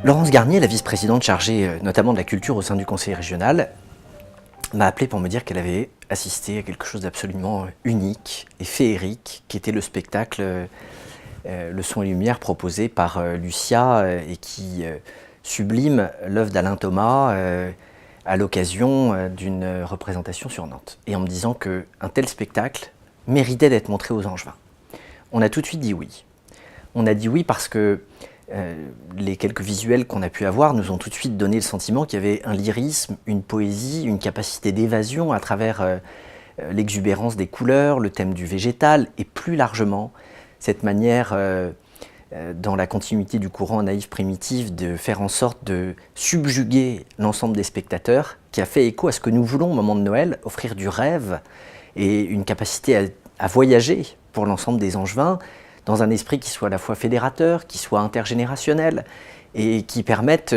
Laurence Garnier, la vice-présidente chargée notamment de la culture au sein du conseil régional, m'a appelé pour me dire qu'elle avait assisté à quelque chose d'absolument unique et féerique, qui était le spectacle Le son et lumière proposé par Lucia et qui sublime l'œuvre d'Alain Thomas à l'occasion d'une représentation sur Nantes. Et en me disant qu'un tel spectacle méritait d'être montré aux Angevins. On a tout de suite dit oui. On a dit oui parce que les quelques visuels qu'on a pu avoir nous ont tout de suite donné le sentiment qu'il y avait un lyrisme, une poésie, une capacité d'évasion à travers l'exubérance des couleurs, le thème du végétal et plus largement cette manière, dans la continuité du courant naïf primitif, de faire en sorte de subjuguer l'ensemble des spectateurs, qui a fait écho à ce que nous voulons au moment de Noël, offrir du rêve et une capacité à voyager pour l'ensemble des Angevins, dans un esprit qui soit à la fois fédérateur, qui soit intergénérationnel et qui permette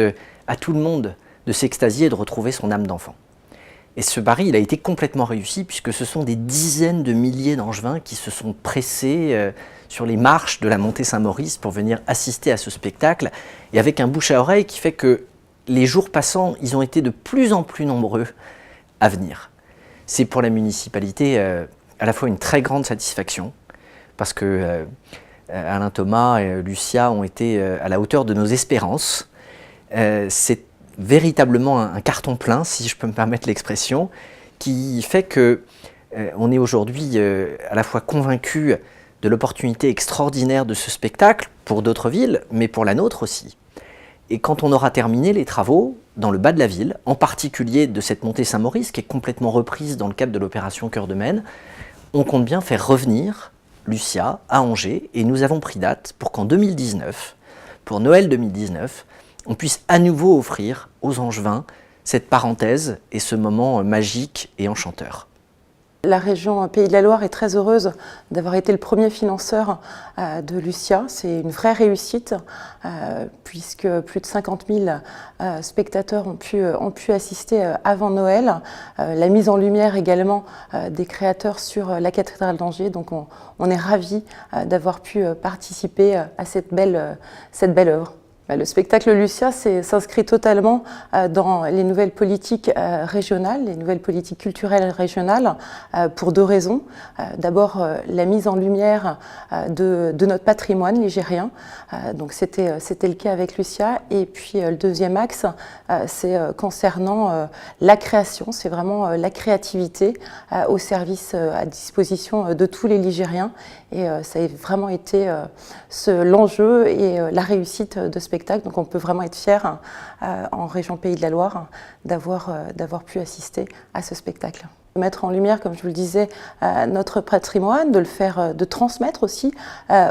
à tout le monde de s'extasier et de retrouver son âme d'enfant. Et ce pari, il a été complètement réussi puisque ce sont des dizaines de milliers d'Angevins qui se sont pressés sur les marches de la montée Saint-Maurice pour venir assister à ce spectacle et avec un bouche à oreille qui fait que les jours passants, ils ont été de plus en plus nombreux à venir. C'est pour la municipalité à la fois une très grande satisfaction parce que Alain Thomas et Lucia ont été à la hauteur de nos espérances. C'est véritablement un carton plein, si je peux me permettre l'expression, qui fait qu'on est aujourd'hui à la fois convaincu de l'opportunité extraordinaire de ce spectacle pour d'autres villes, mais pour la nôtre aussi. Et quand on aura terminé les travaux dans le bas de la ville, en particulier de cette montée Saint-Maurice, qui est complètement reprise dans le cadre de l'opération Cœur de Maine, on compte bien faire revenir Lucia à Angers et nous avons pris date pour qu'en 2019, pour Noël 2019, on puisse à nouveau offrir aux Angevins cette parenthèse et ce moment magique et enchanteur. La région Pays de la Loire est très heureuse d'avoir été le premier financeur de Lucia. C'est une vraie réussite puisque plus de 50 000 spectateurs ont pu assister avant Noël. La mise en lumière également des créateurs sur la cathédrale d'Angers. Donc on est ravis d'avoir pu participer à cette belle œuvre. Le spectacle Lucia s'inscrit totalement dans les nouvelles politiques régionales, les nouvelles politiques culturelles régionales, pour deux raisons. D'abord, la mise en lumière de notre patrimoine ligérien. Donc c'était le cas avec Lucia. Et puis le deuxième axe, c'est concernant la création. C'est vraiment la créativité au service, à disposition de tous les Ligériens. Et ça a vraiment été l'enjeu et la réussite de ce spectacle. Donc on peut vraiment être fiers en région Pays de la Loire d'avoir pu assister à ce spectacle. Mettre en lumière, comme je vous le disais, notre patrimoine, de transmettre aussi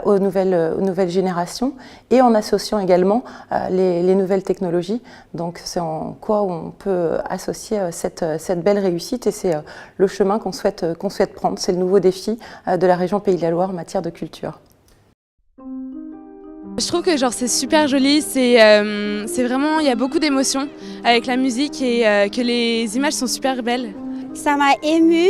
aux nouvelles générations et en associant également les nouvelles technologies. Donc c'est en quoi on peut associer cette belle réussite et c'est le chemin qu'on souhaite prendre. C'est le nouveau défi de la région Pays de la Loire en matière de culture. Je trouve que c'est super joli, c'est vraiment, il y a beaucoup d'émotions avec la musique et que les images sont super belles. Ça m'a émue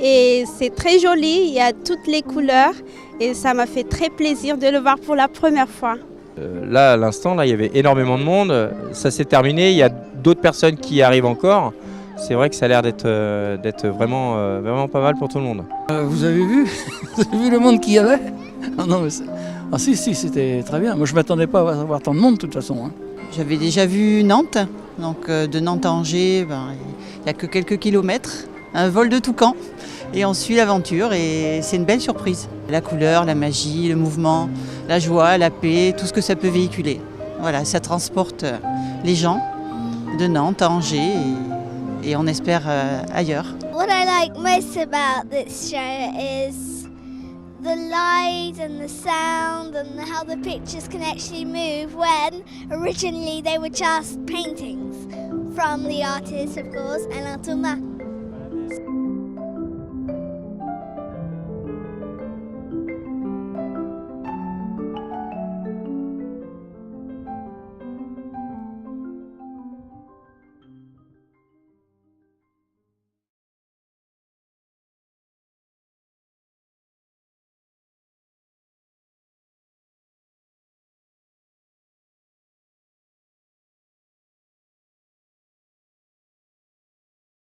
et c'est très joli, il y a toutes les couleurs et ça m'a fait très plaisir de le voir pour la première fois. Là, à l'instant, il y avait énormément de monde, ça s'est terminé, il y a d'autres personnes qui arrivent encore. C'est vrai que ça a l'air d'être vraiment pas mal pour tout le monde. Vous avez vu le monde qu'il y avait? Non, mais si, c'était très bien. Moi, je ne m'attendais pas à voir tant de monde, de toute façon. Hein. J'avais déjà vu Nantes, donc de Nantes à Angers, il n'y a que quelques kilomètres, un vol de toucan, et on suit l'aventure, et c'est une belle surprise. La couleur, la magie, le mouvement, la joie, la paix, tout ce que ça peut véhiculer. Voilà, ça transporte les gens de Nantes à Angers, et on espère ailleurs. What I like most about this show is the light and the sound and how the pictures can actually move when originally they were just paintings from the artist, of course, Alain Thomas.